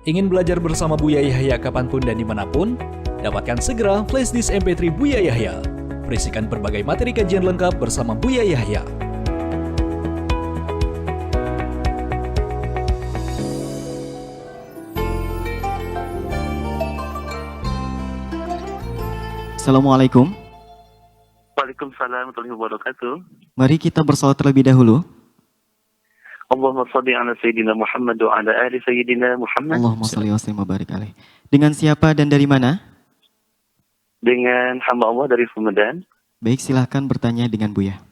Ingin belajar bersama Buya Yahya kapanpun dan dimanapun? Dapatkan segera flashdisk MP3 Buya Yahya. Berisikan berbagai materi kajian lengkap bersama Buya Yahya. Assalamualaikum. Waalaikumsalam warahmatullahi wabarakatuh. Mari kita bersalat terlebih dahulu. Allahumma shalli ala Sayyidina Muhammad wa ala ali Sayyidina Muhammad. Allahumma shalli wa sallim wa barik alaih. Dengan siapa dan dari mana? Dengan hamba Allah dari Sumedang. Baik, silahkan bertanya dengan Buya.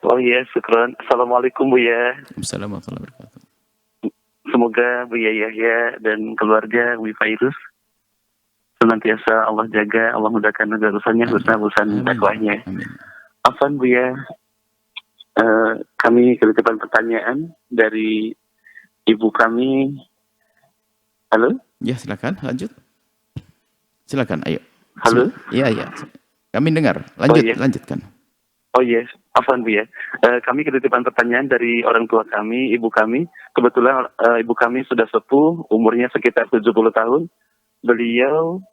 Oh iya, syukran. Assalamualaikum Buya. Assalamualaikum warahmatullahi wabarakatuh. Semoga Buya Yahya dan keluarga Wi Fairuz senantiasa Allah jaga, Allah mudahkan segala urusannya, urusan dakwahnya. Amin. Afan Buya, kami kedatangan pertanyaan dari ibu kami. Halo? Ya, silakan lanjut. Silakan, ayo. Halo? Iya, iya. Kami dengar. Lanjut, iya. lanjutkan. Oh yes, afwan Bu ya. Kami ketitipan pertanyaan dari orang tua kami, ibu kami. Kebetulan ibu kami sudah sepuh, umurnya sekitar 70 tahun. Beliau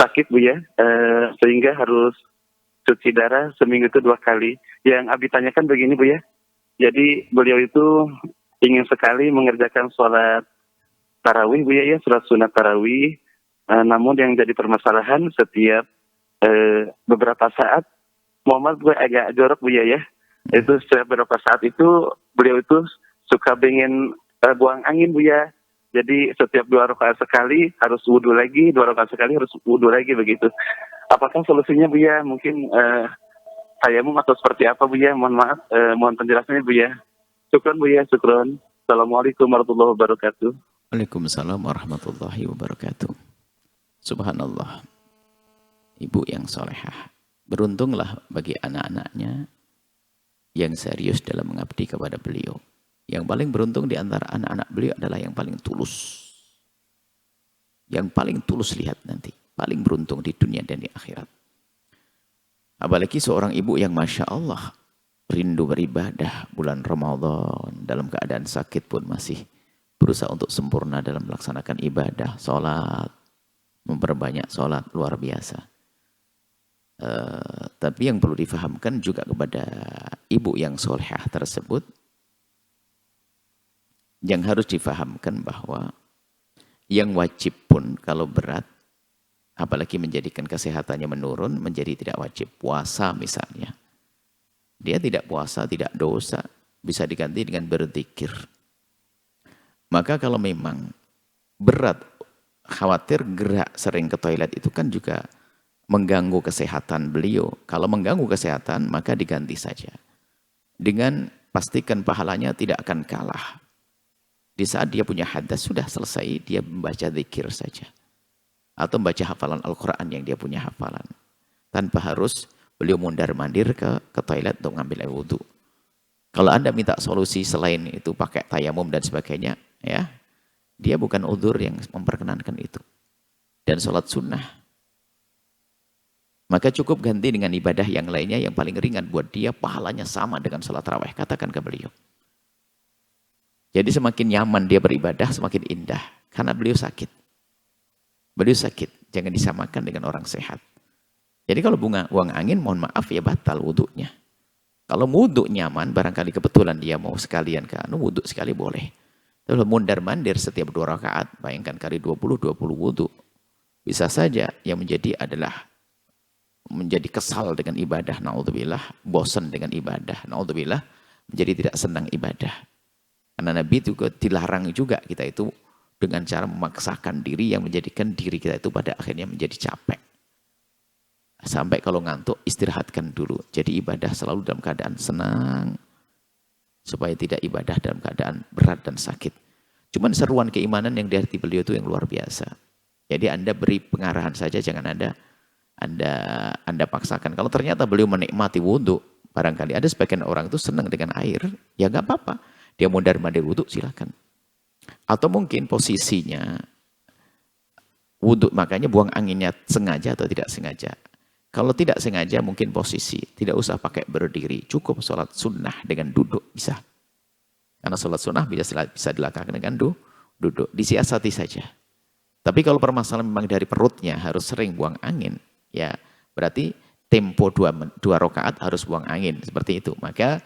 sakit Bu ya, sehingga harus cuci darah seminggu itu 2 kali. Yang Abi tanyakan begini Bu ya. Jadi beliau itu ingin sekali mengerjakan sholat tarawih Bu ya, sholat sunat tarawih. Namun yang jadi permasalahan setiap beberapa saat, Muhammad gue agak jorok Bu ya. Itu setiap beberapa saat itu beliau itu suka pengen buang angin Bu ya. Jadi setiap 2 rakaat sekali harus wudhu lagi, 2 rakaat sekali harus wudhu lagi begitu. Apakah solusinya Bu ya? Mungkin tayamum atau seperti apa Bu ya? Mohon maaf, mohon penjelasannya Bu ya. Syukran Bu ya, syukran. Assalamualaikum warahmatullahi wabarakatuh. Waalaikumsalam warahmatullahi wabarakatuh. Subhanallah. Ibu yang solehah. Beruntunglah bagi anak-anaknya yang serius dalam mengabdi kepada beliau. Yang paling beruntung di antara anak-anak beliau adalah yang paling tulus. Yang paling tulus lihat nanti. Paling beruntung di dunia dan di akhirat. Apalagi seorang ibu yang Masya Allah rindu beribadah bulan Ramadan. Dalam keadaan sakit pun masih berusaha untuk sempurna dalam melaksanakan ibadah. Sholat. Memperbanyak sholat luar biasa. Tapi yang perlu difahamkan juga kepada ibu yang solehah tersebut, yang harus difahamkan bahwa yang wajib pun kalau berat, apalagi menjadikan kesehatannya menurun, menjadi tidak wajib. Puasa misalnya, dia tidak puasa, tidak dosa, bisa diganti dengan berzikir. Maka kalau memang berat, khawatir gerak sering ke toilet itu kan juga mengganggu kesehatan beliau. Kalau mengganggu kesehatan, maka diganti saja. Dengan pastikan pahalanya tidak akan kalah. Di saat dia punya hadas, sudah selesai, dia membaca zikir saja. Atau membaca hafalan Al-Quran yang dia punya hafalan. Tanpa harus beliau mondar-mandir ke toilet untuk ngambil air wudhu. Kalau Anda minta solusi selain itu pakai tayamum dan sebagainya, ya, dia bukan udzur yang memperkenankan itu. Dan sholat sunnah. Maka cukup ganti dengan ibadah yang lainnya yang paling ringan buat dia, pahalanya sama dengan sholat tarawih. Katakan ke beliau. Jadi semakin nyaman dia beribadah, semakin indah. Karena beliau sakit. Beliau sakit. Jangan disamakan dengan orang sehat. Jadi kalau buang angin, mohon maaf ya batal wudhunya. Kalau wudhu nyaman, barangkali kebetulan dia mau sekalian ke wudhu sekali boleh. Kalau mondar-mandir setiap 2 rakaat, bayangkan kali 20 wudhu. Bisa saja yang menjadi adalah menjadi kesal dengan ibadah, na'udzubillah, bosan dengan ibadah, na'udzubillah, menjadi tidak senang ibadah. Karena Nabi juga dilarang juga kita itu dengan cara memaksakan diri yang menjadikan diri kita itu pada akhirnya menjadi capek. Sampai kalau ngantuk, istirahatkan dulu. Jadi ibadah selalu dalam keadaan senang, supaya tidak ibadah dalam keadaan berat dan sakit. Cuman seruan keimanan yang di hati beliau itu yang luar biasa. Jadi Anda beri pengarahan saja, jangan Anda paksakan. Kalau ternyata beliau menikmati wudhu, barangkali ada sebagian orang itu senang dengan air, ya nggak apa-apa. Dia mondar-mandir wudhu, silakan. Atau mungkin posisinya wudhu, makanya buang anginnya sengaja atau tidak sengaja. Kalau tidak sengaja mungkin posisi, tidak usah pakai berdiri, cukup sholat sunnah dengan duduk, bisa. Karena sholat sunnah bisa dilakukan dengan duduk. Disiasati saja. Tapi kalau permasalahan memang dari perutnya harus sering buang angin, ya berarti tempo 2 rakaat harus buang angin. Seperti itu. Maka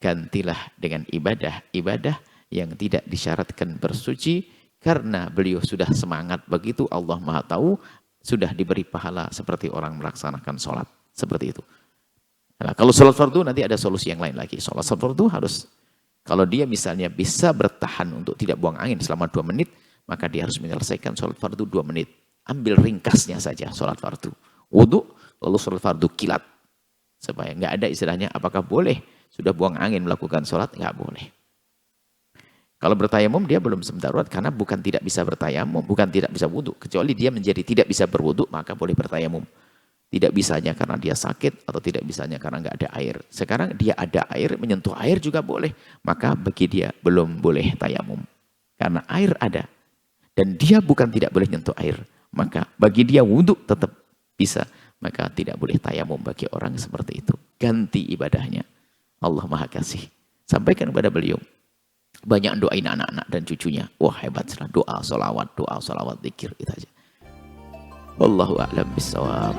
gantilah dengan ibadah yang tidak disyaratkan bersuci, karena beliau sudah semangat begitu, Allah Maha Tahu, sudah diberi pahala seperti orang melaksanakan sholat. Seperti itu. Nah, kalau sholat fardu nanti ada solusi yang lain lagi. Sholat fardu harus, kalau dia misalnya bisa bertahan untuk tidak buang angin selama 2 menit, maka dia harus menyelesaikan sholat fardu 2 menit. Ambil ringkasnya saja sholat fardu. Wudhu, lalu sholat fardu kilat. Supaya nggak ada istilahnya apakah boleh sudah buang angin melakukan sholat, nggak boleh. Kalau bertayamum dia belum darurat karena bukan tidak bisa bertayamum, bukan tidak bisa wudhu. Kecuali dia menjadi tidak bisa berwudhu, maka boleh bertayamum. Tidak bisanya karena dia sakit atau tidak bisanya karena nggak ada air. Sekarang dia ada air, menyentuh air juga boleh. Maka bagi dia belum boleh tayamum. Karena air ada. Dan dia bukan tidak boleh nyentuh air. Maka bagi dia wudhu tetap bisa. Maka tidak boleh tayamum bagi orang seperti itu. Ganti ibadahnya. Allah Maha Kasih. Sampaikan kepada beliau. Banyak doain anak-anak dan cucunya. Wah hebat sekali. Doa, salawat, zikir. Itu aja. Wallahu a'lam bishawab.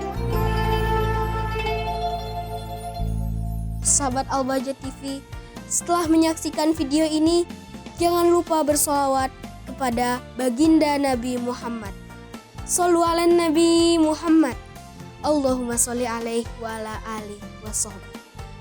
Sahabat Al-Bahjah TV, setelah menyaksikan video ini, jangan lupa bersolawat kepada baginda Nabi Muhammad. Shollu ala Nabi Muhammad. Allahumma sholli alaihi wa ala alihi wa sahbihi.